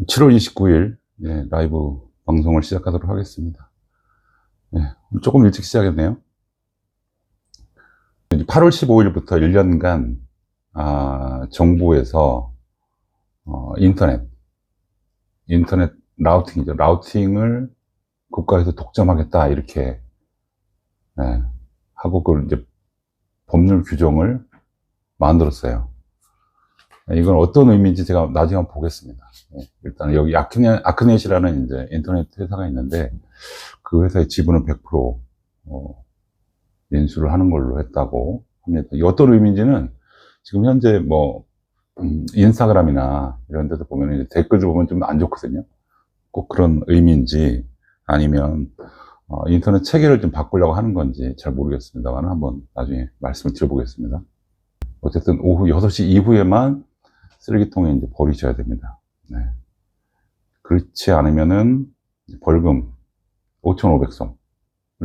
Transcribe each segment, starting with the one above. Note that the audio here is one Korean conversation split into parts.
7월 29일 라이브 방송을 시작하도록 하겠습니다. 조금 일찍 시작했네요. 8월 15일부터 1년간 정부에서 인터넷 라우팅이죠. 라우팅을 국가에서 독점하겠다 이렇게 하고 그걸 이제 법률 규정을 만들었어요. 이건 어떤 의미인지 제가 나중에 한번 보겠습니다. 일단 여기 아크넷이라는 이제 인터넷 회사가 있는데 그 회사의 지분은 100% 인수를 하는 걸로 했다고 합니다. 이 어떤 의미인지는 지금 현재 인스타그램이나 이런 데서 보면 이제 댓글들 보면 좀 안 좋거든요. 꼭 그런 의미인지 아니면 인터넷 체계를 좀 바꾸려고 하는 건지 잘 모르겠습니다만 한번 나중에 말씀을 드려보겠습니다. 어쨌든 오후 6시 이후에만 쓰레기통에 이제 버리셔야 됩니다. 그렇지 않으면은 벌금 5,500송을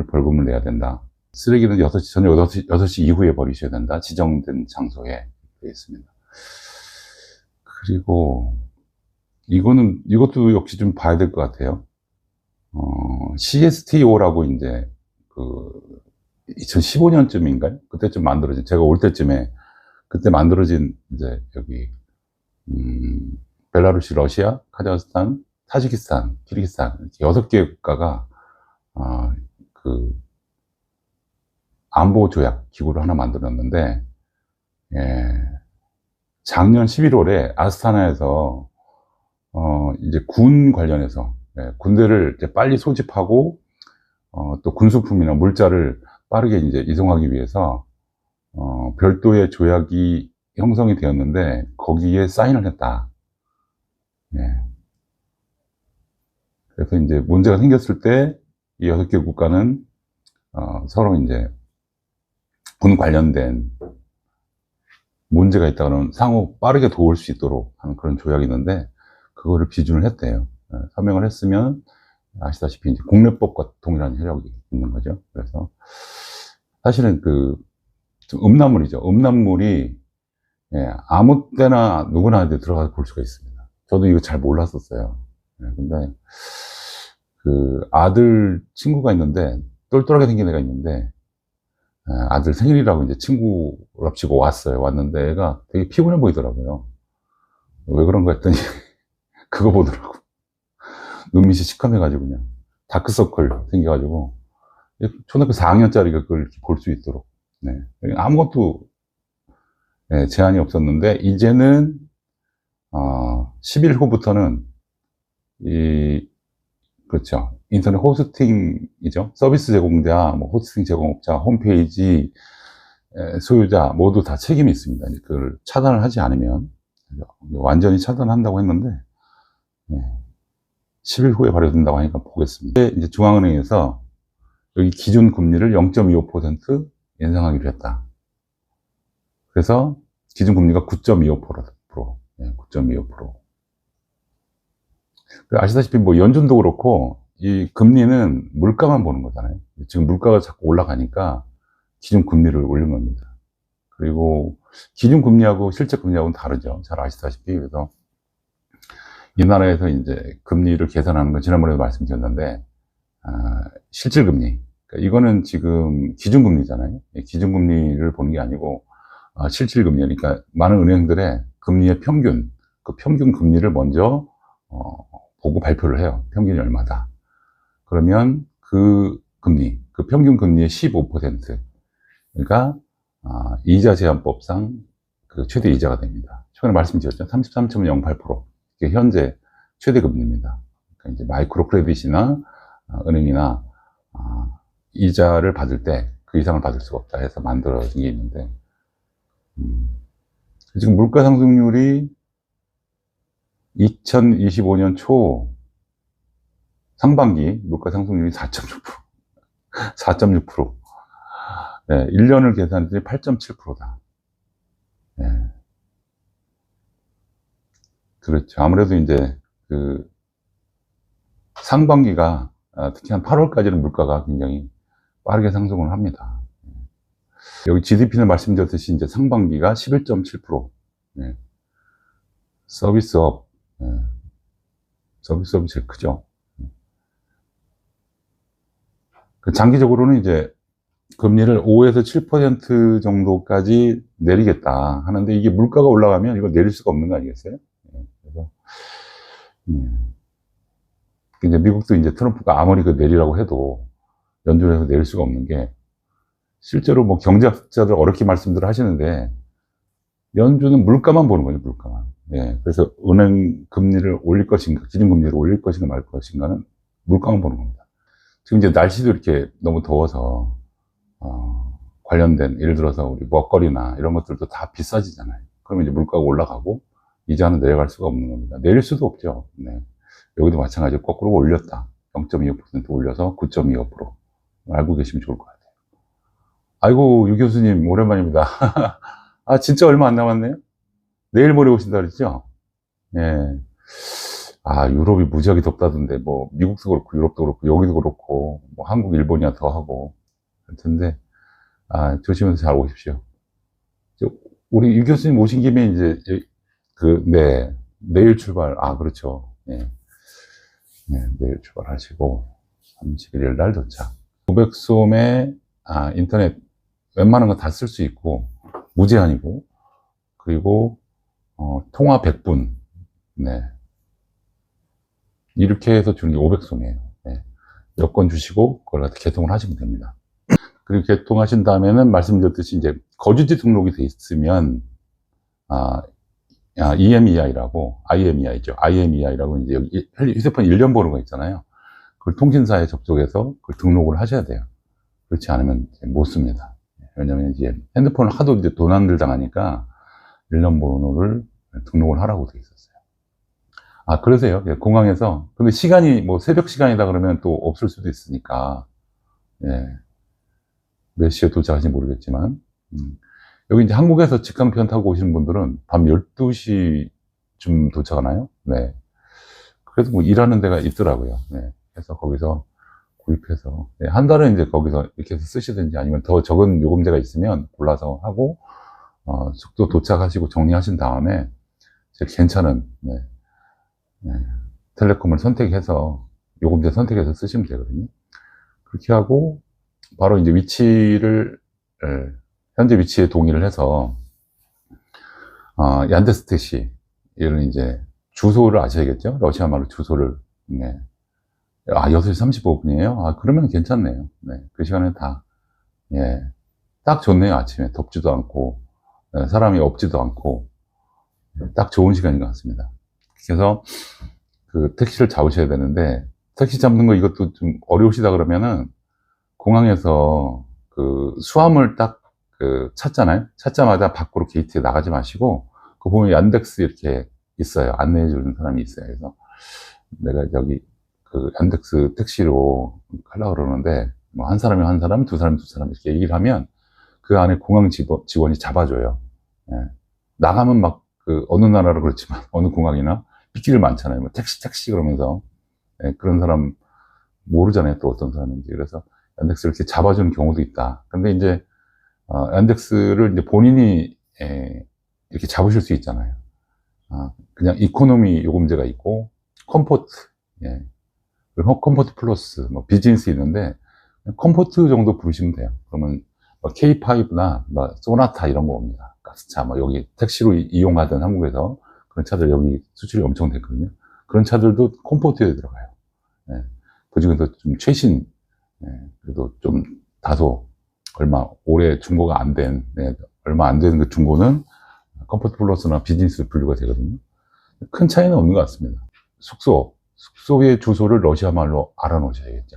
벌금을 내야 된다. 쓰레기는 저녁 6시 이후에 버리셔야 된다. 지정된 장소에 되어 있습니다. 그리고 이것도 역시 좀 봐야 될 것 같아요. CSTO라고 이제 2015년쯤인가요? 그때쯤 만들어진, 제가 올 때쯤에 그때 만들어진 이제 여기 벨라루시, 러시아, 카자흐스탄, 타지키스탄, 키르기스탄 6개 국가가 안보 조약 기구를 하나 만들었는데 작년 11월에 아스타나에서 이제 군 관련해서 군대를 이제 빨리 소집하고 또 군수품이나 물자를 빠르게 이제 이송하기 위해서 별도의 조약이 형성이 되었는데 거기에 사인을 했다. 그래서 이제 문제가 생겼을 때 이 6개 국가는 서로 이제 군 관련된 문제가 있다면 상호 빠르게 도울 수 있도록 하는 그런 조약이 있는데 그거를 비준을 했대요. 서명을 했으면 아시다시피 이제 국내법과 동일한 효력이 있는 거죠. 그래서 사실은 좀 음란물이죠. 음란물이 아무 때나 누구나 들어가서 볼 수가 있습니다. 저도 이거 잘 몰랐었어요. 근데 아들 친구가 있는데 똘똘하게 생긴 애가 있는데 아들 생일이라고 이제 친구랍시고 왔어요. 왔는데 애가 되게 피곤해 보이더라고요. 왜 그런가 했더니 그거 보더라고. 눈밑이 시커매가지고 그냥 다크서클 생겨가지고 초등학교 4학년짜리가 그걸 볼 수 있도록 아무것도 제한이 없었는데 이제는 10일 후부터는 그렇죠. 인터넷 호스팅이죠. 서비스 제공자, 호스팅 제공업자, 홈페이지 소유자 모두 다 책임이 있습니다. 그걸 차단을 하지 않으면 완전히 차단한다고 했는데 10일 후에 발효된다고 하니까 보겠습니다. 이제 중앙은행에서 여기 기준 금리를 0.25% 인상하기로 했다. 그래서 기준 금리가 9.25%. 9.25%. 아시다시피 연준도 그렇고 이 금리는 물가만 보는 거잖아요. 지금 물가가 자꾸 올라가니까 기준 금리를 올린 겁니다. 그리고 기준 금리하고 실제 금리하고는 다르죠. 잘 아시다시피. 그래서 이 나라에서 이제 금리를 계산하는 건 지난번에도 말씀드렸는데 실질 금리. 그러니까 이거는 지금 기준 금리잖아요. 기준 금리를 보는 게 아니고 실질 금리. 그러니까 많은 은행들의 금리의 평균, 그 평균 금리를 먼저 보고 발표를 해요. 평균이 얼마다. 그러면 그 평균 금리의 15%. 그러니까, 이자 제한법상 최대 이자가 됩니다. 최근에 말씀드렸죠. 33.08%. 이게 현재 최대 금리입니다. 그러니까 이제 마이크로 크레딧이나, 은행이나, 이자를 받을 때 그 이상을 받을 수가 없다 해서 만들어진 게 있는데, 지금 물가 상승률이 2025년 초 상반기 물가 상승률이 4.6%. 4.6%. 1년을 계산했더니 8.7%다. 그렇죠. 아무래도 이제 상반기가 특히 한 8월까지는 물가가 굉장히 빠르게 상승을 합니다. 여기 GDP는 말씀드렸듯이 이제 상반기가 11.7%. 서비스업 서비스업이 제일 크죠. 장기적으로는 이제 금리를 5에서 7% 정도까지 내리겠다 하는데 이게 물가가 올라가면 이걸 내릴 수가 없는 거 아니겠어요? 그래서 이제 미국도 이제 트럼프가 아무리 그 내리라고 해도 연준에서 내릴 수가 없는 게 실제로 뭐 경제학자들 어렵게 말씀들 하시는데 연준은 물가만 보는 거죠, 물가만. 예. 그래서 은행 금리를 올릴 것인가, 기준금리를 올릴 것인가 말 것인가는 물가만 보는 겁니다. 지금 이제 날씨도 이렇게 너무 더워서, 관련된, 예를 들어서 우리 먹거리나 이런 것들도 다 비싸지잖아요. 그러면 이제 물가가 올라가고, 이자는 내려갈 수가 없는 겁니다. 내릴 수도 없죠. 네. 여기도 마찬가지로 거꾸로 올렸다. 0.25% 올려서 9.25%. 알고 계시면 좋을 것 같아요. 아이고, 유 교수님, 오랜만입니다. 아, 진짜 얼마 안 남았네요? 내일 모레 오신다 그랬죠? 예. 아, 유럽이 무지하게 덥다던데, 뭐, 미국도 그렇고, 유럽도 그렇고, 여기도 그렇고, 뭐, 한국, 일본이야 더 하고. 그럴 텐데, 아, 조심해서 잘 오십시오. 우리 유 교수님 오신 김에 이제, 네, 내일 출발, 아, 그렇죠. 예. 네, 내일 출발하시고, 31일 날 도착. 고백솜에, 인터넷 웬만한 거 다 쓸 수 있고, 무제한이고, 그리고, 통화 100분. 네. 이렇게 해서 주는 게 500솜이에요. 네. 여권 주시고, 그걸 갖다 개통을 하시면 됩니다. 그리고 개통하신 다음에는 말씀드렸듯이 이제 거주지 등록이 돼 있으면, EMEI라고, IMEI라고 이제 여기 휴대폰 1년 번호가 있잖아요. 그걸 통신사에 접속해서 그걸 등록을 하셔야 돼요. 그렇지 않으면 못 씁니다. 왜냐면 이제 핸드폰을 하도 이제 도난들 당하니까 1년 번호를 등록을 하라고 돼 있었어요. 아, 그러세요? 공항에서. 근데 시간이 뭐 새벽 시간이다 그러면 또 없을 수도 있으니까, 예. 몇 시에 도착하실지 모르겠지만, 여기 이제 한국에서 직항편 타고 오시는 분들은 밤 12시쯤 도착하나요? 네. 그래도 뭐 일하는 데가 있더라고요. 네. 그래서 거기서 구입해서, 네. 한 달은 이제 거기서 이렇게 해서 쓰시든지 아니면 더 적은 요금제가 있으면 골라서 하고, 숙소 도착하시고 정리하신 다음에, 괜찮은, 네. 네. 텔레콤을 선택해서, 요금제 선택해서 쓰시면 되거든요. 그렇게 하고, 바로 이제 위치를, 현재 위치에 동의를 해서, 얀데스테시, 얘는 이제 주소를 아셔야겠죠? 러시아 말로 주소를, 네. 6시 35분이에요? 아, 그러면 괜찮네요. 네. 그 시간에 다, 예. 딱 좋네요, 아침에. 덥지도 않고, 사람이 없지도 않고, 딱 좋은 시간인 것 같습니다. 그래서, 그 택시를 잡으셔야 되는데, 택시 잡는 거 이것도 좀 어려우시다 그러면은, 공항에서 그 수화물 딱 그 찾잖아요. 찾자마자 밖으로 게이트에 나가지 마시고, 그 보면 얀덱스 이렇게 있어요. 안내해 주는 사람이 있어요. 그래서 내가 여기 그 얀덱스 택시로 하려고 그러는데, 뭐 한 사람이 한 사람, 두 사람이 두 사람 이렇게 얘기를 하면 그 안에 공항 직원이 잡아줘요. 예. 나가면 막 그 어느 나라로 그렇지만 어느 공항이나 빗길 많잖아요. 뭐 택시 그러면서, 예, 그런 사람 모르잖아요. 또 어떤 사람인지. 그래서 얀덱스를 이렇게 잡아주는 경우도 있다. 근데 이제, 얀덱스를 이제 본인이, 이렇게 잡으실 수 있잖아요. 그냥 이코노미 요금제가 있고, 컴포트, 예. 그리고 컴포트 플러스, 뭐 비즈니스 있는데, 컴포트 정도 부르시면 돼요. 그러면 K5나 뭐 소나타 이런 거 옵니다. 가스차, 뭐 여기 택시로 이용하던 한국에서 그런 차들 여기 수출이 엄청 됐거든요. 그런 차들도 컴포트에 들어가요. 예. 그중에서 좀 최신, 예, 그래도 좀 다소 오래 중고가 안 된, 네, 얼마 안 되는 그 중고는 컴포트 플러스나 비즈니스 분류가 되거든요. 큰 차이는 없는 것 같습니다. 숙소의 주소를 러시아 말로 알아놓으셔야겠죠.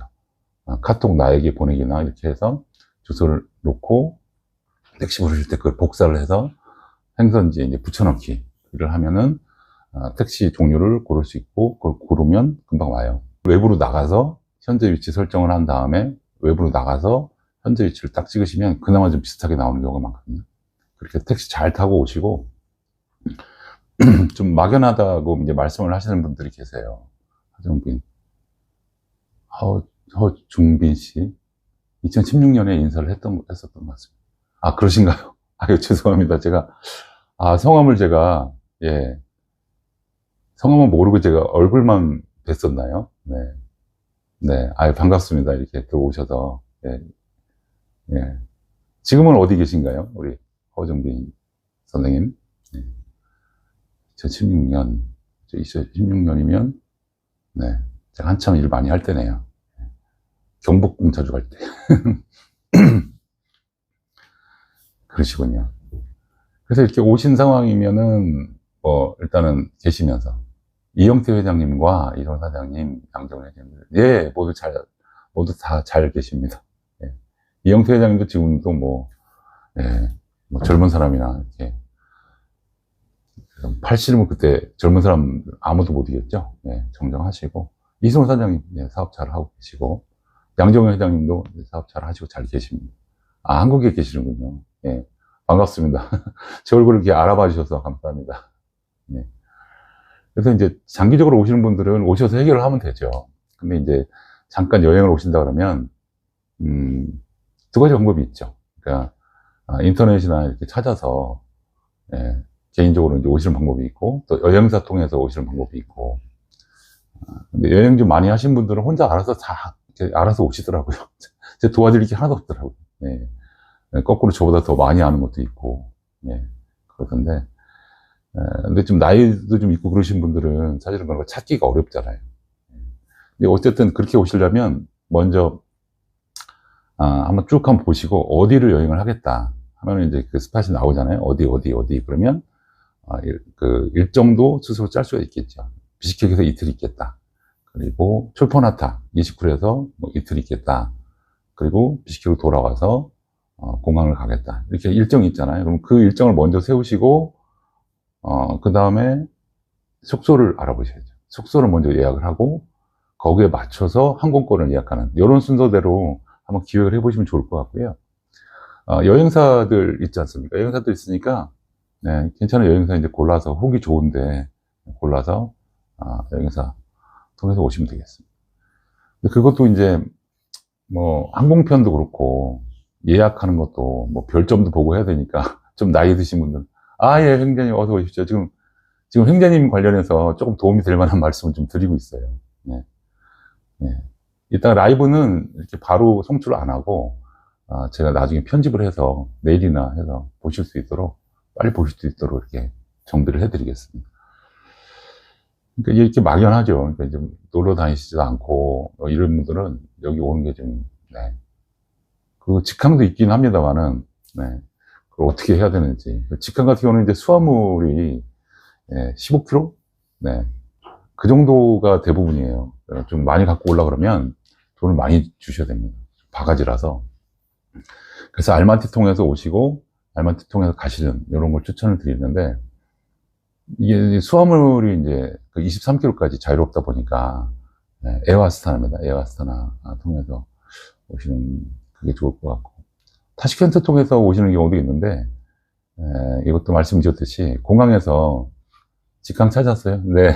카톡 나에게 보내기나 이렇게 해서 주소를 놓고 택시 부르실 때 그걸 복사를 해서 행선지에 이제 붙여넣기를 하면은, 택시 종류를 고를 수 있고, 그걸 고르면 금방 와요. 외부로 나가서 현재 위치 설정을 한 다음에 외부로 나가서 현재 위치를 딱 찍으시면 그나마 좀 비슷하게 나오는 경우가 많거든요. 그렇게 택시 잘 타고 오시고, 좀 막연하다고 이제 말씀을 하시는 분들이 계세요. 하정빈, 허중빈 씨, 2016년에 인사를 했었던 것 같습니다. 아, 그러신가요? 아유, 죄송합니다. 성함을 제가, 예, 성함은 모르고 제가 얼굴만 뵀었나요? 네. 네. 아유, 반갑습니다. 이렇게 들어오셔서. 예, 예. 지금은 어디 계신가요? 우리 허정빈 선생님. 네. 2016년, 2016년이면, 네. 제가 한참 일 많이 할 때네요. 경복궁 자주 갈 때. 그러시군요. 그래서 이렇게 오신 상황이면은, 일단은 계시면서, 이영태 회장님과 이론 사장님, 양정훈 회장님, 예, 모두 다 잘 계십니다. 예. 이영태 회장님도 지금도 예, 젊은 사람이나, 이렇게, 팔씨름은 그때 젊은 사람 아무도 못 이겼죠. 예, 정정하시고, 이승훈 사장님, 예, 사업 잘 하고 계시고, 양정훈 회장님도 사업 잘 하시고 잘 계십니다. 아, 한국에 계시는군요. 예, 반갑습니다. 제 얼굴을 이렇게 알아봐 주셔서 감사합니다. 예. 그래서 이제 장기적으로 오시는 분들은 오셔서 해결을 하면 되죠. 근데 이제 잠깐 여행을 오신다 그러면, 두 가지 방법이 있죠. 그러니까, 인터넷이나 이렇게 찾아서, 예, 개인적으로 이제 오시는 방법이 있고, 또 여행사 통해서 오시는 방법이 있고, 근데 여행 좀 많이 하신 분들은 혼자 알아서 이렇게 알아서 오시더라고요. 제가 도와드릴 게 하나도 없더라고요. 예. 거꾸로 저보다 더 많이 아는 것도 있고, 예. 그러던데, 근데 좀 나이도 좀 있고 그러신 분들은 사실은 그런 거 찾기가 어렵잖아요. 근데 어쨌든 그렇게 오시려면 먼저 한번 쭉 한번 보시고 어디를 여행을 하겠다 하면 이제 그 스팟이 나오잖아요. 어디 그러면 그 일정도 스스로 짤 수가 있겠죠. 비시케크에서 이틀 있겠다. 그리고 촐포나타 29에서 이틀 있겠다. 그리고 비시케크로 돌아와서 공항을 가겠다. 이렇게 일정이 있잖아요. 그럼 그 일정을 먼저 세우시고 그 다음에 숙소를 알아보셔야죠. 숙소를 먼저 예약을 하고, 거기에 맞춰서 항공권을 예약하는, 이런 순서대로 한번 기획을 해보시면 좋을 것 같고요. 여행사들 있지 않습니까? 여행사들 있으니까, 네, 괜찮은 여행사 이제 골라서, 후기 좋은데, 골라서, 여행사 통해서 오시면 되겠습니다. 그것도 이제, 항공편도 그렇고, 예약하는 것도, 별점도 보고 해야 되니까, 좀 나이 드신 분들은, 예, 행자님 어서 오십시오. 지금 행자님 관련해서 조금 도움이 될 만한 말씀을 좀 드리고 있어요. 예. 예. 이따 라이브는 이렇게 바로 송출 안 하고, 제가 나중에 편집을 해서 내일이나 해서 보실 수 있도록, 빨리 보실 수 있도록 이렇게 정비를 해드리겠습니다. 그러니까 이렇게 막연하죠. 그러니까 좀 놀러 다니시지도 않고, 이런 분들은 여기 오는 게 좀, 네. 그 직항도 있긴 합니다만은, 네. 그걸 어떻게 해야 되는지. 직항 같은 경우는 이제 수화물이 15kg? 네. 그 정도가 대부분이에요. 좀 많이 갖고 올라 그러면 돈을 많이 주셔야 됩니다. 바가지라서. 그래서 알마티 통해서 오시고, 알마티 통해서 가시는, 이런 걸 추천을 드리는데, 이게 수화물이 이제 그 23kg까지 자유롭다 보니까, 에어아스타나입니다. 에어아스타나 통해서 오시는 그게 좋을 것 같고. 타시켄트 통해서 오시는 경우도 있는데, 이것도 말씀드렸듯이, 공항에서 직항 찾았어요. 네.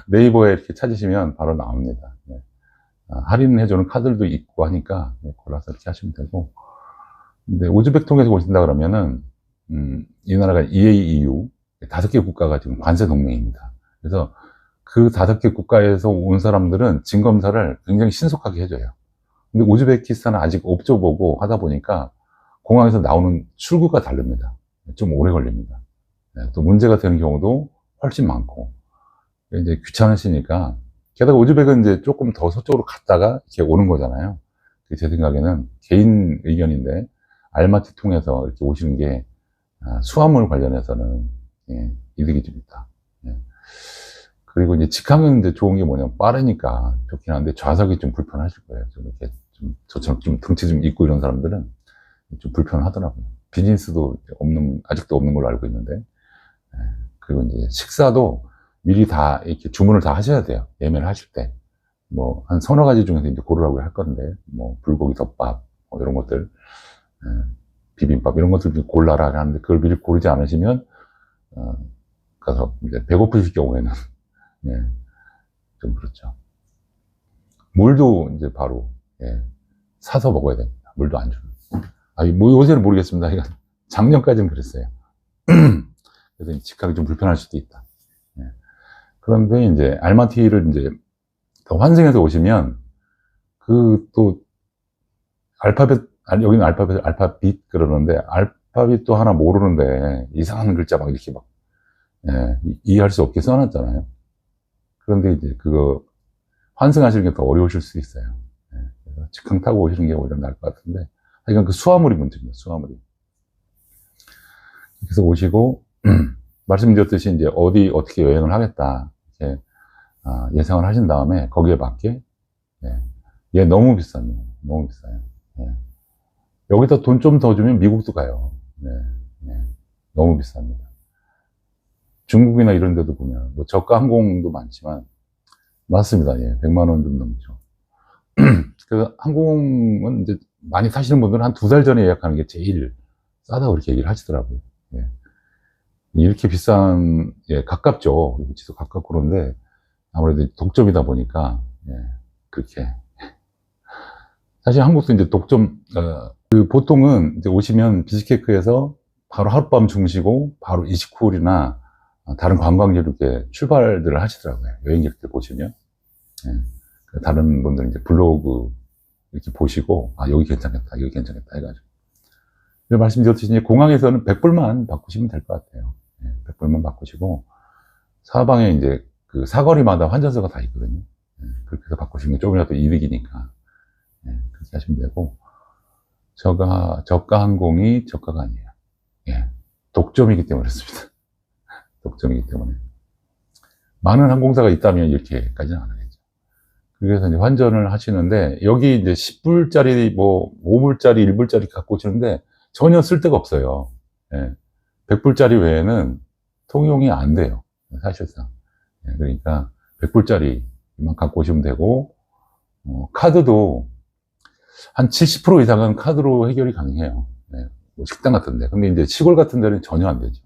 네이버에 이렇게 찾으시면 바로 나옵니다. 네. 할인해주는 카드들도 있고 하니까, 골라서 이렇게 하시면 되고. 근데 우즈벡 통해서 오신다 그러면은, 이 나라가 EAEU, 5개 국가가 지금 관세 동맹입니다. 그래서 그 5개 국가에서 온 사람들은 진검사를 굉장히 신속하게 해줘요. 근데 우즈베키스탄은 아직 업줘보고 하다 보니까 공항에서 나오는 출구가 다릅니다. 좀 오래 걸립니다. 또 문제가 되는 경우도 훨씬 많고, 이제 귀찮으시니까, 게다가 우즈벡은 이제 조금 더 서쪽으로 갔다가 이렇게 오는 거잖아요. 제 생각에는 개인 의견인데, 알마티 통해서 이렇게 오시는 게, 수화물 관련해서는, 이득이 좀 있다. 그리고 이제 직항은 이제 좋은 게 뭐냐면 빠르니까 좋긴 한데 좌석이 좀 불편하실 거예요. 좀 이렇게 저처럼 좀 덩치 좀 있고 이런 사람들은 좀 불편하더라고요. 비즈니스도 아직도 없는 걸로 알고 있는데, 그리고 이제 식사도 미리 다 이렇게 주문을 다 하셔야 돼요. 예매를 하실 때. 한 서너 가지 중에서 이제 고르라고 할 건데, 불고기 덮밥, 이런 것들, 비빔밥, 이런 것들 골라라 하는데, 그걸 미리 고르지 않으시면, 가서 이제 배고프실 경우에는, 좀 그렇죠. 물도 이제 바로, 사서 먹어야 됩니다. 물도 안 주는. 요새는 모르겠습니다. 작년까지는 그랬어요. 그래서 직항이 좀 불편할 수도 있다. 그런데 이제 알마티를 이제 더 환승해서 오시면, 또, 여기는 알파빗 그러는데, 알파빗도 하나 모르는데, 이상한 글자 막 이렇게 막, 예, 이해할 수 없게 써놨잖아요. 그런데 이제 환승하시는 게 더 어려우실 수 있어요. 예, 그래서 직항 타고 오시는 게 오히려 나을 것 같은데, 하여간 수화물이 문제입니다, 수화물이. 그래서 오시고, 말씀드렸듯이 이제 어떻게 여행을 하겠다, 이렇게, 예상을 하신 다음에, 거기에 맞게, 예, 얘 너무 비쌉니다. 너무 비싸요. 예. 여기다 돈 좀 더 주면 미국도 가요. 네, 네. 너무 비쌉니다. 중국이나 이런 데도 보면, 뭐 저가 항공도 많지만, 맞습니다. 예, 100만 원 좀 넘죠. 그래서 항공은 이제 많이 타시는 분들은 한 2달 전에 예약하는 게 제일 싸다고 그렇게 얘기를 하시더라고요. 예. 이렇게 비싼, 예, 가깝죠. 위치도 가깝고 그런데, 아무래도 독점이다 보니까, 예, 그렇게. 사실 한국도 이제 보통은 이제 오시면 비스케크에서 바로 하룻밤 주무시고, 바로 이시쿠르나 다른 관광지로 이렇게 출발들을 하시더라고요. 여행객들 보시면. 예. 다른 분들은 이제 블로그 이렇게 보시고, 여기 괜찮겠다, 여기 괜찮겠다 해가지고. 말씀드렸듯이 이제 공항에서는 100불만 바꾸시면 될 것 같아요. 예, 100불만 바꾸시고, 사방에 이제 그 사거리마다 환전소가 다 있거든요. 예, 그렇게 해서 바꾸시면 조금이라도 이득이니까. 예, 그렇게 하시면 되고, 저가 항공이 저가가 아니에요. 예, 독점이기 때문에 그렇습니다. 독점이기 때문에. 많은 항공사가 있다면 이렇게까지는 안 하겠죠. 그래서 이제 환전을 하시는데, 여기 이제 10불짜리, 5불짜리, 1불짜리 갖고 오시는데, 전혀 쓸 데가 없어요. 예, 100불짜리 외에는 통용이 안 돼요. 사실상. 예, 그러니까, 100불짜리만 갖고 오시면 되고, 카드도 한 70% 이상은 카드로 해결이 가능해요. 예, 뭐 식당 같은데. 근데 이제 시골 같은 데는 전혀 안 되죠.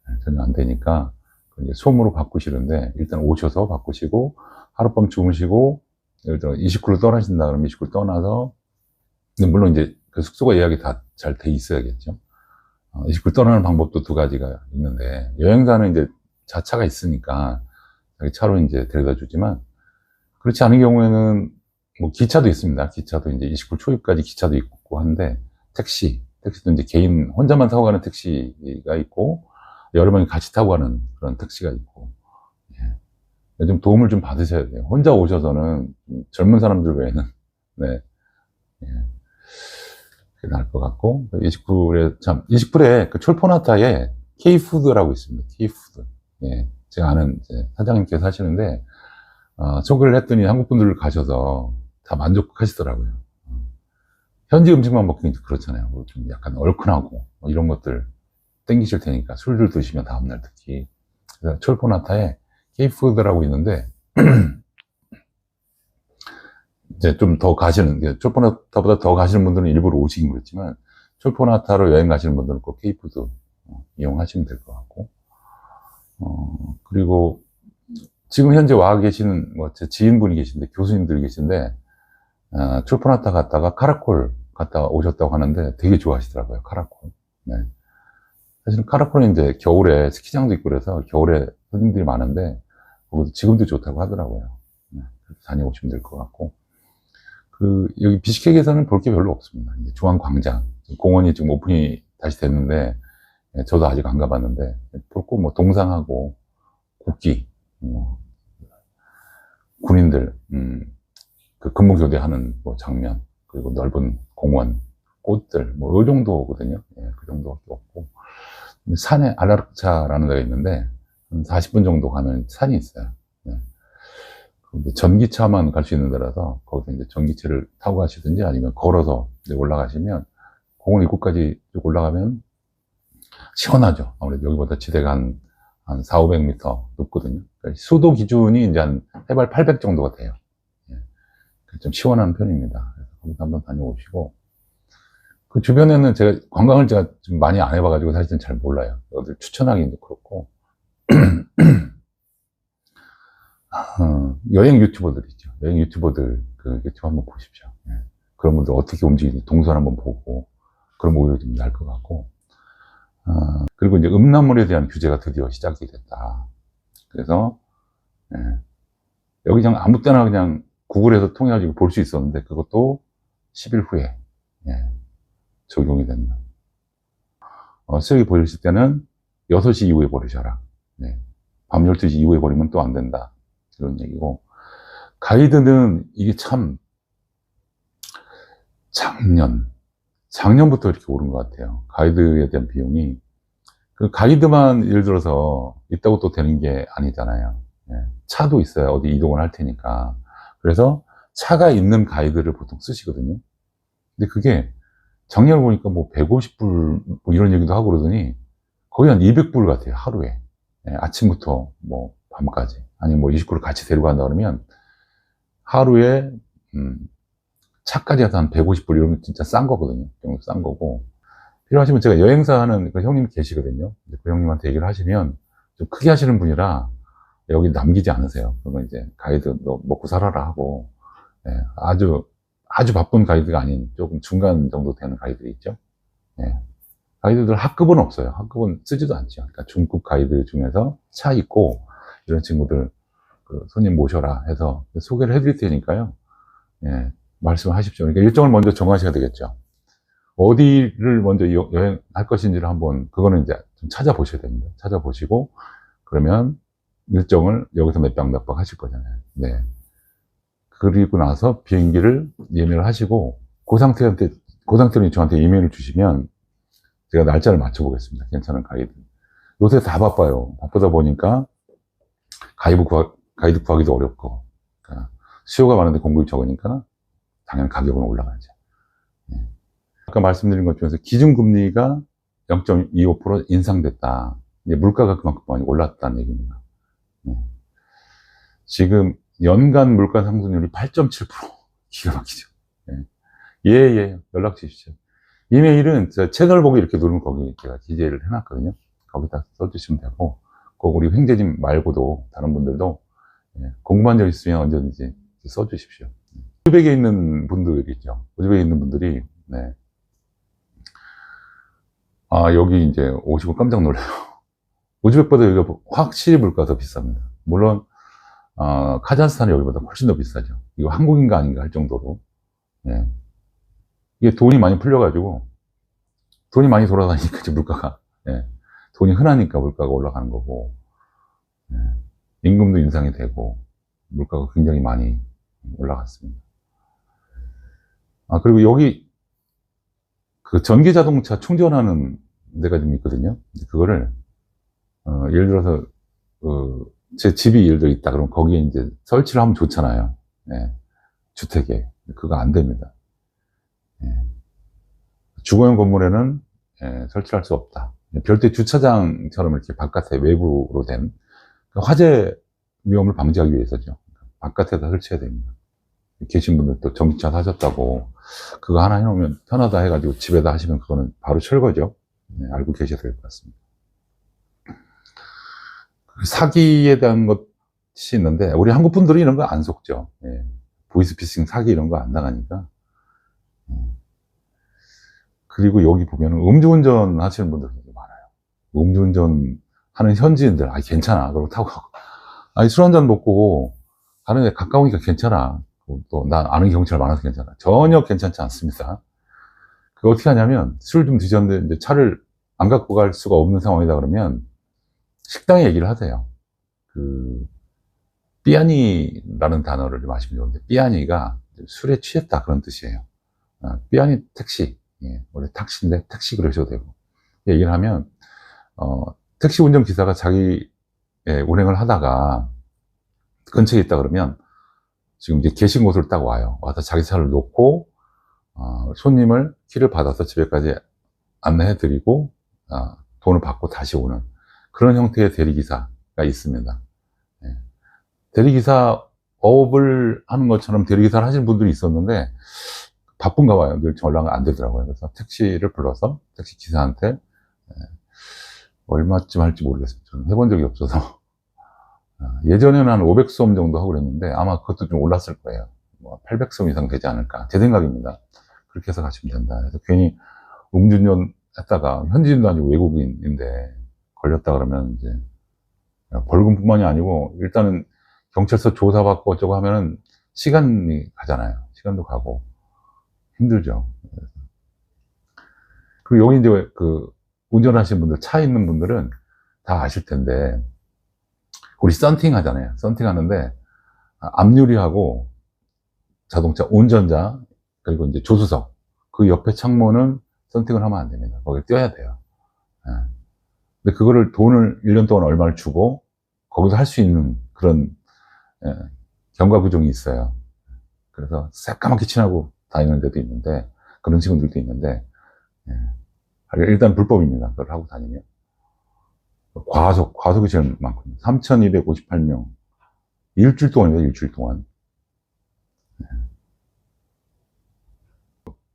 예, 전혀 안 되니까, 이제 솜으로 바꾸시는데, 일단 오셔서 바꾸시고, 하룻밤 주무시고, 예를 들어, 이시쿠르 떠나신다 그러면 이시쿠르 떠나서, 근데 물론 이제 그 숙소가 예약이 다 잘 돼 있어야겠죠. 이시쿠르 떠나는 방법도 2가지가 있는데, 여행사는 이제 자차가 있으니까, 자기 차로 이제 데려다 주지만, 그렇지 않은 경우에는, 뭐 기차도 있습니다. 기차도 이제 이시쿠르 초입까지 기차도 있고 한데, 택시도 이제 개인, 혼자만 타고 가는 택시가 있고, 여러 명이 같이 타고 가는 그런 택시가 있고, 예. 좀 도움을 좀 받으셔야 돼요. 혼자 오셔서는 젊은 사람들 외에는, 네. 예. 그게 나을 것 같고, 이시쿠르에 그 촐포나타에 K푸드라고 있습니다. K푸드. 예. 제가 아는 이제 사장님께서 하시는데, 소개를 했더니 한국 분들 가셔서 다 만족하시더라고요. 현지 음식만 먹기는 그렇잖아요. 좀 약간 얼큰하고, 이런 것들 땡기실 테니까, 술들 드시면 다음날 특히. 그래서 촐포나타에 K푸드라고 있는데, 이제 좀 더 촐포나타보다 더 가시는 분들은 일부러 오시긴 그렇지만, 촐포나타로 여행 가시는 분들은 꼭 K푸드 이용하시면 될 것 같고, 그리고 지금 현재 와 계시는, 제 지인분이 계신데, 교수님들이 계신데, 촐포나타 갔다가 카라콜 갔다 오셨다고 하는데 되게 좋아하시더라고요, 카라콜. 네. 사실은 카라콜은 이제 겨울에 스키장도 있고 그래서 겨울에 손님들이 많은데, 거기도 지금도 좋다고 하더라고요. 네. 다녀오시면 될 것 같고. 여기 비시케크에서는 볼 게 별로 없습니다. 이제 중앙광장. 공원이 지금 오픈이 다시 됐는데, 저도 아직 안 가봤는데, 볼 거 뭐 동상하고, 국기, 군인들, 그 근무교대하는 뭐 장면, 그리고 넓은 공원, 꽃들, 뭐, 이 정도거든요. 예, 그 정도밖에 없고. 산에 알라르차라는 데가 있는데, 한 40분 정도 가면 산이 있어요. 예. 전기차만 갈 수 있는 데라서, 거기서 이제 전기차를 타고 가시든지 아니면 걸어서 이제 올라가시면, 공원 입구까지 쭉 올라가면 시원하죠. 아무래도 여기보다 지대가 한 4, 500m 높거든요. 그러니까 수도 기준이 이제 한 해발 800 정도가 돼요. 예. 좀 시원한 편입니다. 그래서 거기서 한번 다녀오시고, 그 주변에는 관광을 제가 좀 많이 안 해봐가지고 사실은 잘 몰라요. 어딜 추천하기도 그렇고. 여행 유튜버들 있죠. 여행 유튜버들 그 유튜브 한번 보십시오. 예. 그런 분들 어떻게 움직이는지 동선 한번 보고, 그럼 오히려 좀 나을 것 같고. 그리고 이제 음란물에 대한 규제가 드디어 시작이 됐다. 그래서, 예. 여기 그냥 아무 때나 그냥 구글에서 통해가지고 볼 수 있었는데 그것도 10일 후에 적용이 된다. 쓰레기 버리실 때는 6시 이후에 버리셔라. 네. 밤 12시 이후에 버리면 또 안 된다. 이런 얘기고. 가이드는 이게 참 작년부터 이렇게 오른 것 같아요. 가이드에 대한 비용이. 그 가이드만 예를 들어서 있다고 또 되는 게 아니잖아요. 차도 있어요. 어디 이동을 할 테니까. 그래서 차가 있는 가이드를 보통 쓰시거든요. 근데 그게 작년에 보니까 뭐 150불 뭐 이런 얘기도 하고 그러더니 거의 한 200불 같아요. 하루에. 아침부터 뭐 밤까지. 아니면 뭐 20불을 같이 데리고 간다 그러면 하루에 차까지 해서 한 150불 이러면 진짜 싼 거거든요. 싼 거고. 필요하시면 제가 여행사 하는 그 형님 계시거든요. 그 형님한테 얘기를 하시면 좀 크게 하시는 분이라 여기 남기지 않으세요. 그러면 이제 가이드 너 먹고 살아라 하고, 아주 바쁜 가이드가 아닌 조금 중간 정도 되는 가이드들이 있죠. 가이드들 학급은 없어요. 학급은 쓰지도 않죠. 그러니까 중급 가이드 중에서 차 있고 이런 친구들 그 손님 모셔라 해서 소개를 해드릴 테니까요. 말씀하십시오. 그러니까 일정을 먼저 정하셔야 되겠죠. 어디를 먼저 여행할 것인지를 한번 그거는 이제 좀 찾아보셔야 됩니다. 찾아보시고 그러면 일정을 여기서 몇 박 하실 거잖아요. 네. 그리고 나서 비행기를 예매를 하시고 그 상태로 저한테 이메일을 주시면 제가 날짜를 맞춰보겠습니다. 괜찮은 가이드. 요새 다 바빠요. 바쁘다 보니까 가이드 구하기도 어렵고 그러니까 수요가 많은데 공급이 적으니까 당연히 가격은 올라가죠. 아까 말씀드린 것 중에서 기준금리가 0.25% 인상됐다. 이제 물가가 그만큼 많이 올랐다는 얘기입니다. 지금 연간 물가 상승률이 8.7%. 기가 막히죠. 연락 주십시오. 이메일은 채널 보고 이렇게 누르면 거기 제가 기재를 해놨거든요. 거기다 써주시면 되고, 꼭 우리 횡재님 말고도 다른 분들도 궁금한 점 있으면 언제든지 써주십시오. 우즈벡에 있는 분들이 있죠. 우즈벡에 있는 분들이, 여기 이제 오시고 깜짝 놀라요. 우즈벡보다 여기가 확실히 물가가 더 비쌉니다. 물론, 카자흐스탄은 여기보다 훨씬 더 비싸죠. 이거 한국인가 아닌가 할 정도로. 이게 돈이 많이 풀려가지고, 돈이 많이 돌아다니니까 이제 물가가, 돈이 흔하니까 물가가 올라가는 거고, 임금도 인상이 되고, 물가가 굉장히 많이 올라갔습니다. 그리고 여기, 그 전기 자동차 충전하는 데가 좀 있거든요. 그거를, 예를 들어서, 제 집이 예를 들어 있다. 그러면 거기에 이제 설치를 하면 좋잖아요. 주택에. 그거 안 됩니다. 주거용 건물에는 설치할 수 없다. 별도의 주차장처럼 이렇게 바깥에 외부로 된 화재 위험을 방지하기 위해서죠. 바깥에다 설치해야 됩니다. 계신 분들 또 전기차 사셨다고 그거 하나 해놓으면 편하다 해가지고 집에다 하시면 그거는 바로 철거죠. 알고 계셔야 될 것 같습니다. 사기에 대한 것이 있는데 우리 한국 분들은 이런 거 안 속죠. 보이스피싱 사기 이런 거 안 나가니까. 그리고 여기 보면 음주운전 하시는 분들 되게 많아요. 음주운전 하는 현지인들, 괜찮아. 그러고 타고 가고. 술 한잔 먹고 가는 데 가까우니까 괜찮아. 또, 나 아는 경찰 많아서 괜찮아. 전혀 괜찮지 않습니다. 그거 어떻게 하냐면, 술 좀 드셨는데, 이제 차를 안 갖고 갈 수가 없는 상황이다 그러면, 식당에 얘기를 하세요. 삐아니라는 단어를 좀 아시면 좋은데, 삐아니가 술에 취했다 그런 뜻이에요. 삐아니 택시. 원래 택시인데, 택시 그러셔도 되고. 얘기를 하면, 택시 운전기사가 자기, 운행을 하다가, 근처에 있다 그러면, 지금 이제 계신 곳을 딱 와요. 와서 자기 차를 놓고, 손님을 키를 받아서 집에까지 안내해 드리고, 돈을 받고 다시 오는 그런 형태의 대리기사가 있습니다. 대리기사 업을 하는 것처럼 대리기사를 하시는 분들이 있었는데, 바쁜가 봐요. 늘 전화가 안 되더라고요. 그래서 택시를 불러서 택시 기사한테 얼마쯤 할지 모르겠어요. 저는 해본 적이 없어서. 예전에는 한 500솜 정도 하고 그랬는데 아마 그것도 좀 올랐을 거예요. 800솜 이상 되지 않을까. 제 생각입니다. 그렇게 해서 가시면 된다. 그래서 괜히 음주운전 했다가 현지인도 아니고 외국인인데 걸렸다 그러면 이제 벌금뿐만이 아니고 일단은 경찰서 조사받고 어쩌고 하면은 시간이 가잖아요. 시간도 가고 힘들죠. 그리고 여기 이제 그 운전하시는 분들, 차 있는 분들은 다 아실 텐데, 우리 썬팅 하잖아요. 썬팅 하는데 앞유리하고 자동차 운전자 그리고 이제 조수석 그 옆에 창문은 썬팅을 하면 안 됩니다. 거기 띄어야 돼요. 예. 근데 그거를 돈을 1년 동안 얼마를 주고 거기서 할 수 있는 그런 예, 경과 구종이 있어요. 그래서 새까맣게 칠하고 다니는 데도 있는데 그런 직원들도 있는데 예. 일단 불법입니다. 그걸 하고 다니면 과속이 제일 많거든요. 3,258명 일주일 동안입니다. 일주일 동안.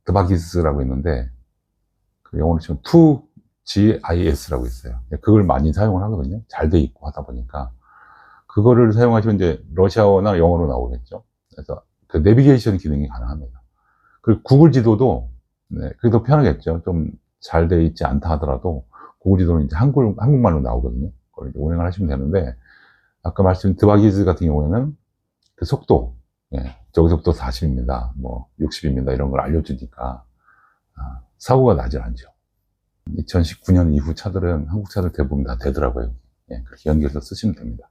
드바기스라고 있는데 그 영어로 치면 2GIS라고 있어요. 그걸 많이 사용을 하거든요. 잘 돼 있고 하다 보니까 그거를 사용하시면 이제 러시아어나 영어로 나오겠죠. 그래서 그 내비게이션 기능이 가능합니다. 그리고 구글 지도도 네, 그게 더 편하겠죠. 좀 잘 돼 있지 않다 하더라도 구글 지도는 이제 한국말로 나오거든요. 그걸 이제 운행을 하시면 되는데 아까 말씀드린 드바기즈 같은 경우에는 그 속도 예, 저기 속도 40입니다. 뭐 60입니다. 이런 걸 알려주니까 사고가 나질 않죠. 2019년 이후 차들은 한국 차들 대부분 다 되더라고요. 예, 그렇게 연결해서 쓰시면 됩니다.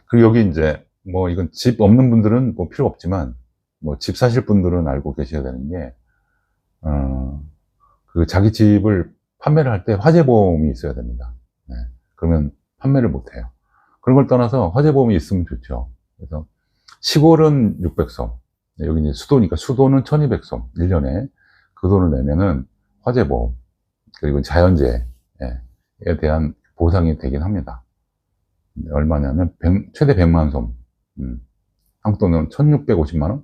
그리고 여기 이제 뭐 이건 집 없는 분들은 뭐 필요 없지만 뭐 집 사실 분들은 알고 계셔야 되는 게 그 자기 집을 판매를 할 때 화재보험이 있어야 됩니다. 네, 그러면 판매를 못 해요. 그런 걸 떠나서 화재보험이 있으면 좋죠. 그래서 시골은 600솜, 여기 이제 수도니까 수도는 1200솜, 1년에 그 돈을 내면은 화재보험, 그리고 자연재해에 대한 보상이 되긴 합니다. 얼마냐면 최대 100만 솜, 한국 돈은 1650만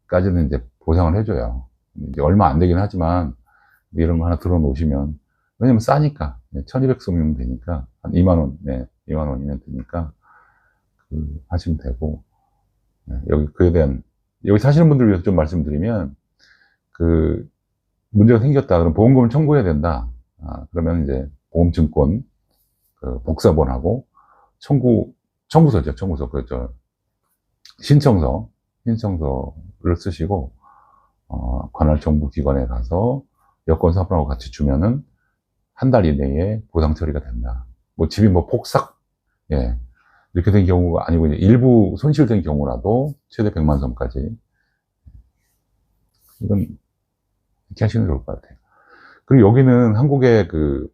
원까지는 이제 보상을 해줘요. 이제 얼마 안 되긴 하지만 이런 거 하나 들어놓으시면, 왜냐면 싸니까 1200솜이면 되니까 한 2만 원, 2만 원이면 되니까 하시면 되고, 여기 그에 대한 여기 사시는 분들을 위해서 좀 말씀드리면 그 문제가 생겼다 그럼 보험금을 청구해야 된다. 그러면 이제 보험증권 그 복사본하고 청구서죠. 청구서 그죠. 신청서를 쓰시고 관할 정부기관에 가서 여권 사본하고 같이 주면은 한 달 이내에 보상 처리가 된다. 뭐 집이 뭐 폭삭 이렇게 된 경우가 아니고 이제 일부 손실된 경우라도 최대 100만 솜까지 이건 이렇게 하시는 게 좋을 것 같아요. 그리고 여기는 한국의 그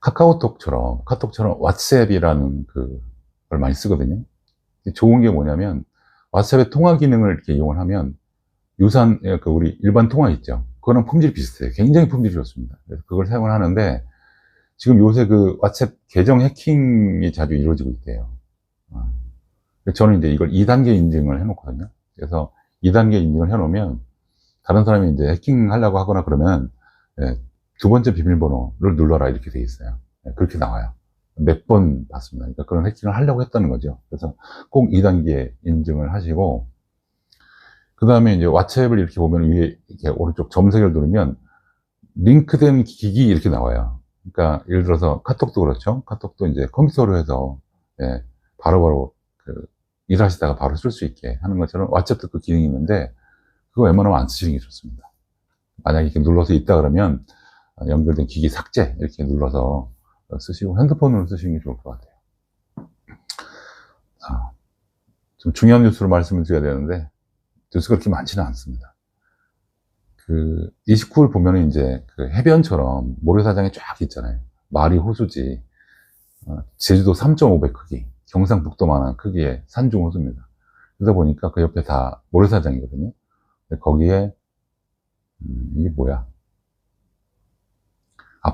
카톡처럼 왓츠앱이라는 그걸 많이 쓰거든요. 좋은 게 뭐냐면 왓츠앱의 통화 기능을 이렇게 이용을 하면 유사한 그 우리 일반 통화 있죠. 그거랑 품질이 비슷해요. 굉장히 품질이 좋습니다. 그래서 그걸 사용을 하는데 지금 요새 그 왓츠앱 계정 해킹이 자주 이루어지고 있대요. 저는 이제 이걸 2단계 인증을 해놓거든요. 그래서 2단계 인증을 해놓으면 다른 사람이 이제 해킹하려고 하거나 그러면 두 번째 비밀번호를 눌러라 이렇게 돼 있어요. 그렇게 나와요. 몇 번 봤습니다. 그러니까 그런 해킹을 하려고 했다는 거죠. 그래서 꼭 2단계 인증을 하시고 그 다음에 이제 왓츠앱을 이렇게 보면 위에 이렇게 오른쪽 점색을 누르면 링크된 기기 이렇게 나와요. 그러니까 예를 들어서 카톡도 그렇죠. 카톡도 이제 컴퓨터로 해서 바로바로 일하시다가 바로 쓸 수 있게 하는 것처럼 왓츠앱도 그 기능이 있는데 그거 웬만하면 안 쓰시는 게 좋습니다. 만약에 이렇게 눌러서 있다 그러면 연결된 기기 삭제 이렇게 눌러서 쓰시고 핸드폰으로 쓰시는 게 좋을 것 같아요. 좀 중요한 뉴스로 말씀을 드려야 되는데 뉴스가 그렇게 많지는 않습니다. 그 29일 보면은 이제 그 해변처럼 모래사장이 쫙 있잖아요. 마리 호수지, 제주도 3.5배 크기, 경상북도만한 크기의 산중 호수입니다. 그러다 보니까 그 옆에 다 모래사장이거든요. 거기에 이게 뭐야?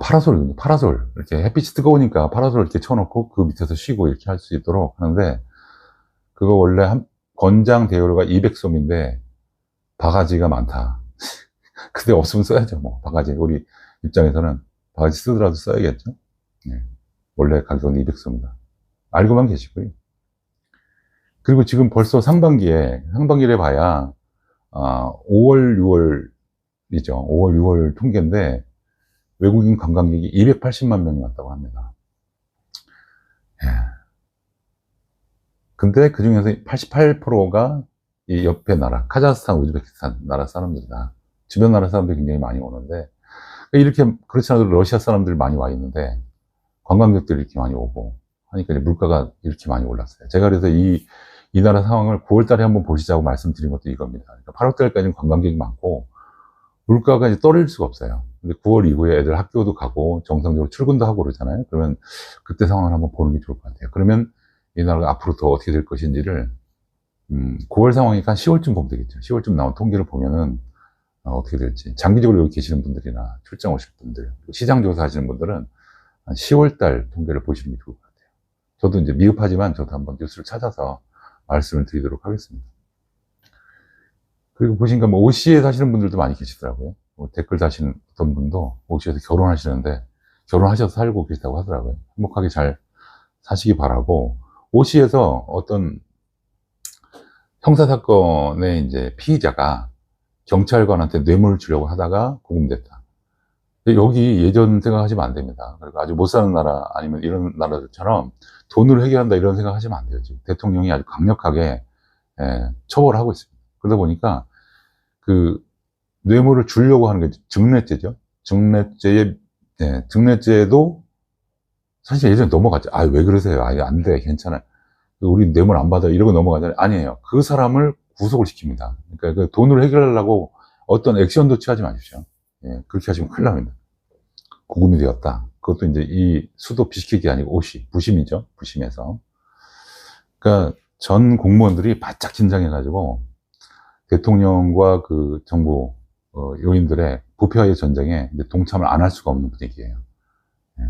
파라솔이군요. 파라솔. 이렇게 햇빛이 뜨거우니까 파라솔 이렇게 쳐놓고 그 밑에서 쉬고 이렇게 할 수 있도록 하는데 그거 원래 권장 대여료가 200솜인데 바가지가 많다. 근데 없으면 써야죠. 뭐 바가지 우리 입장에서는 바가지 쓰더라도 써야겠죠. 원래 가격은 200솜이다. 알고만 계시고요. 그리고 지금 벌써 상반기에 봐야 5월, 6월이죠. 5월, 6월 통계인데 외국인 관광객이 280만 명이 왔다고 합니다. 예. 근데 그 중에서 88%가 이 옆에 나라, 카자흐스탄, 우즈베키스탄 나라 사람들이다. 주변 나라 사람들이 굉장히 많이 오는데, 이렇게, 그렇지 않아도 러시아 사람들 많이 와 있는데, 관광객들이 이렇게 많이 오고, 하니까 이제 물가가 이렇게 많이 올랐어요. 제가 그래서 이 나라 상황을 9월 달에 한번 보시자고 말씀드린 것도 이겁니다. 그러니까 8월 달까지는 관광객이 많고, 물가가 이제 떨어질 수가 없어요. 근데 9월 이후에 애들 학교도 가고, 정상적으로 출근도 하고 그러잖아요. 그러면 그때 상황을 한번 보는 게 좋을 것 같아요. 그러면 이 나라가 앞으로 더 어떻게 될 것인지를, 9월 상황이니까 한 10월쯤 보면 되겠죠. 10월쯤 나온 통계를 보면은, 어떻게 될지. 장기적으로 여기 계시는 분들이나 출장 오실 분들, 시장 조사 하시는 분들은 한 10월 달 통계를 보시는 게 좋을 것 같아요. 저도 이제 미흡하지만 저도 한번 뉴스를 찾아서 말씀을 드리도록 하겠습니다. 그리고 보시니까 뭐 OC에 사시는 분들도 많이 계시더라고요. 뭐 댓글 다시는 어떤 분도 OC에서 결혼하시는데 결혼하셔서 살고 계시다고 하더라고요. 행복하게 잘 사시기 바라고, OC에서 어떤 형사사건의 이제 피의자가 경찰관한테 뇌물을 주려고 하다가 구금됐다. 여기 예전 생각하시면 안 됩니다. 그러니까 아주 못 사는 나라 아니면 이런 나라들처럼 돈으로 해결한다 이런 생각하시면 안 돼요. 지금 대통령이 아주 강력하게 처벌하고 있습니다. 그러다 보니까 그 뇌물을 주려고 하는 게 증례죄죠. 증례죄도 사실 예전에 넘어갔죠. 아, 왜 그러세요? 아, 안 돼. 괜찮아요. 우리 뇌물 안 받아요. 이러고 넘어가잖아요. 아니에요. 그 사람을 구속을 시킵니다. 그러니까 그 돈으로 해결하려고 어떤 액션도 취하지 마십시오. 예, 그렇게 하시면 큰일 납니다. 구금이 되었다. 그것도 이제 이 수도 비스킷이 아니고 옷이 부심이죠. 부심에서. 그러니까 전 공무원들이 바짝 긴장해가지고 대통령과 그 정부 요인들의 부패와의 전쟁에 동참을 안 할 수가 없는 분위기예요. 예.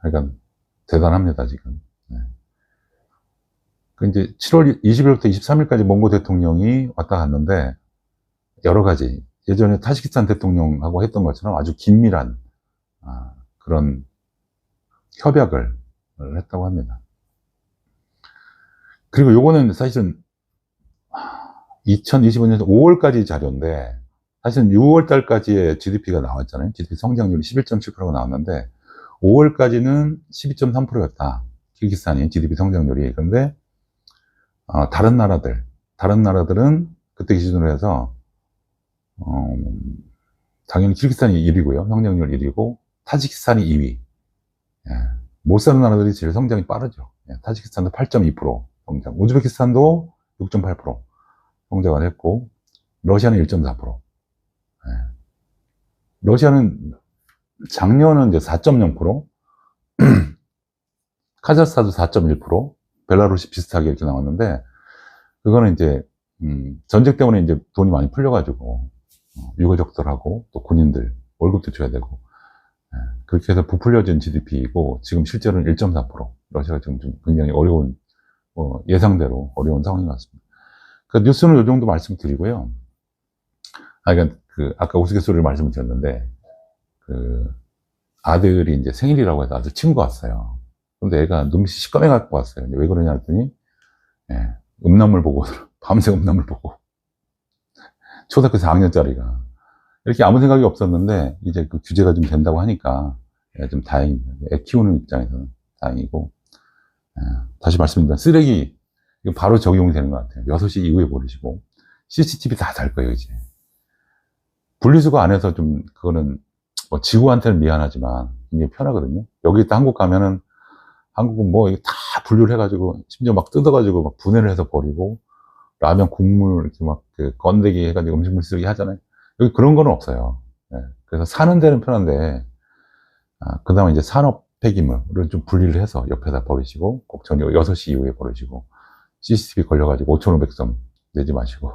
그러니까 대단합니다 지금. 예. 그 이제 7월 20일부터 23일까지 몽고 대통령이 왔다 갔는데 여러 가지 예전에 타지키스탄 대통령하고 했던 것처럼 아주 긴밀한 그런 협약을 했다고 합니다. 그리고 요거는 사실은 2025년 5월까지 자료인데 사실은 6월 달까지의 GDP가 나왔잖아요. GDP 성장률이 11.7%가 나왔는데 5월까지는 12.3%였다. 키르기스탄이 GDP 성장률이. 그런데 다른 나라들은 그때 기준으로 해서 당연히 키르기스탄이 1위고요. 성장률 1위고 타지키스탄이 2위. 예. 못 사는 나라들이 제일 성장이 빠르죠. 예. 타지키스탄도 8.2% 성장, 우즈베키스탄도 6.8% 성장을 했고 러시아는 1.4%. 예. 러시아는 작년은 이제 4.0%, 카자흐스탄도 4.1%, 벨라루시 비슷하게 이렇게 나왔는데 그거는 이제 전쟁 때문에 이제 돈이 많이 풀려가지고 유가족들하고 또 군인들 월급도 줘야 되고 그렇게 해서 부풀려진 GDP이고 지금 실제로는 1.4%. 러시아가 지금 좀 굉장히 어려운 예상대로 어려운 상황인 것 같습니다. 그 뉴스는 이 정도 말씀드리고요. 그러니까 아까 우스갯소리를 말씀을 드렸는데 그 아들이 이제 생일이라고 해서 아들 친구가 왔어요. 근데 애가 눈빛이 시꺼매 갖고 왔어요. 왜 그러냐 했더니 음란물 보고 밤새 음란물 보고 초등학교 4학년짜리가 이렇게 아무 생각이 없었는데 이제 그 규제가 좀 된다고 하니까 좀 다행입니다. 애 키우는 입장에서는 다행이고. 다시 말씀드립니다. 쓰레기 이거 바로 적용이 되는 것 같아요. 6시 이후에 버리시고 CCTV 다 달 거예요. 이제 분리수거 안 해서 좀 그거는 뭐 지구한테는 미안하지만 굉장히 편하거든요. 여기 또 한국 가면은 한국은 뭐 다 분류를 해가지고 심지어 막 뜯어가지고 막 분해를 해서 버리고 라면 국물 이렇게 막 그 건더기 해가지고 음식물 쓰레기 하잖아요. 여기 그런 거는 없어요. 그래서 사는 데는 편한데 그 다음에 이제 산업 폐기물을 좀 분리를 해서 옆에다 버리시고 꼭 저녁 6시 이후에 버리시고 CCTV 걸려가지고 5,500점 내지 마시고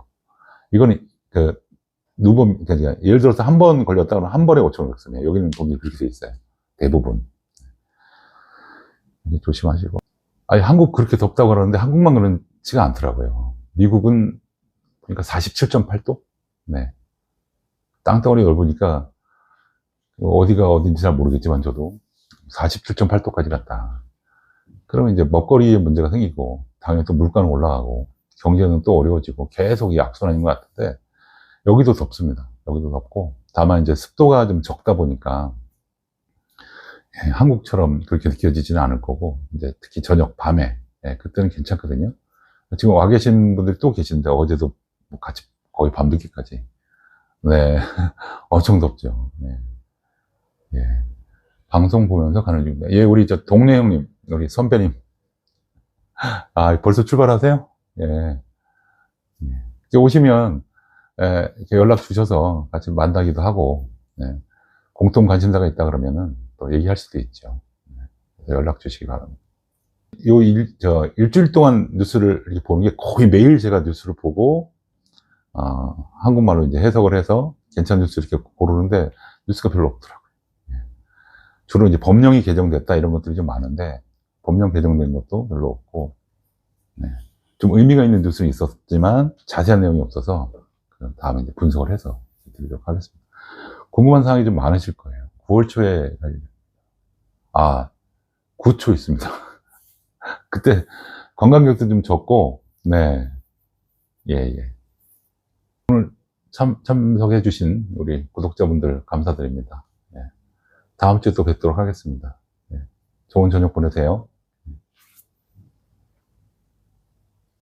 이거는 그러니까 예를 들어서 한 번 걸렸다 그러면 한 번에 5,500점이에요. 여기는 돈이 그렇게 돼 있어요. 대부분. 조심하시고. 아니, 한국 그렇게 덥다고 그러는데 한국만 그렇지가 않더라고요. 미국은 그러니까 47.8도? 네. 땅덩어리 넓으니까 어디가 어딘지 잘 모르겠지만 저도 47.8도까지 갔다. 그러면 이제 먹거리에 문제가 생기고 당연히 또 물가는 올라가고 경제는 또 어려워지고 계속 이 악순환인 것 같은데 여기도 덥습니다. 여기도 덥고 다만 이제 습도가 좀 적다 보니까 한국처럼 그렇게 느껴지지는 않을 거고, 이제 특히 저녁, 밤에, 그때는 괜찮거든요. 지금 와 계신 분들이 또 계신데, 어제도 뭐 같이 거의 밤늦게까지. 네. 엄청 덥죠. 네. 예. 방송 보면서 가는 중입니다. 예, 우리 저 동네 형님, 우리 선배님. 아, 벌써 출발하세요? 예. 예. 이제 오시면, 이렇게 연락 주셔서 같이 만나기도 하고, 예. 공통 관심사가 있다 그러면은 또 얘기할 수도 있죠. 그래서 연락 주시기 바랍니다. 일주일 동안 뉴스를 이렇게 보는 게 거의 매일 제가 뉴스를 보고, 한국말로 이제 해석을 해서 괜찮은 뉴스 이렇게 고르는데 뉴스가 별로 없더라고요. 예. 주로 이제 법령이 개정됐다 이런 것들이 좀 많은데 법령 개정된 것도 별로 없고, 네. 좀 의미가 있는 뉴스는 있었지만 자세한 내용이 없어서 다음에 이제 분석을 해서 드리도록 하겠습니다. 궁금한 사항이 좀 많으실 거예요. 9월 초에 9초 있습니다. 그때 관광객도 좀 적고, 네. 예. 참석해 주신 우리 구독자분들 감사드립니다. 네. 다음 주에 또 뵙도록 하겠습니다. 네. 좋은 저녁 보내세요.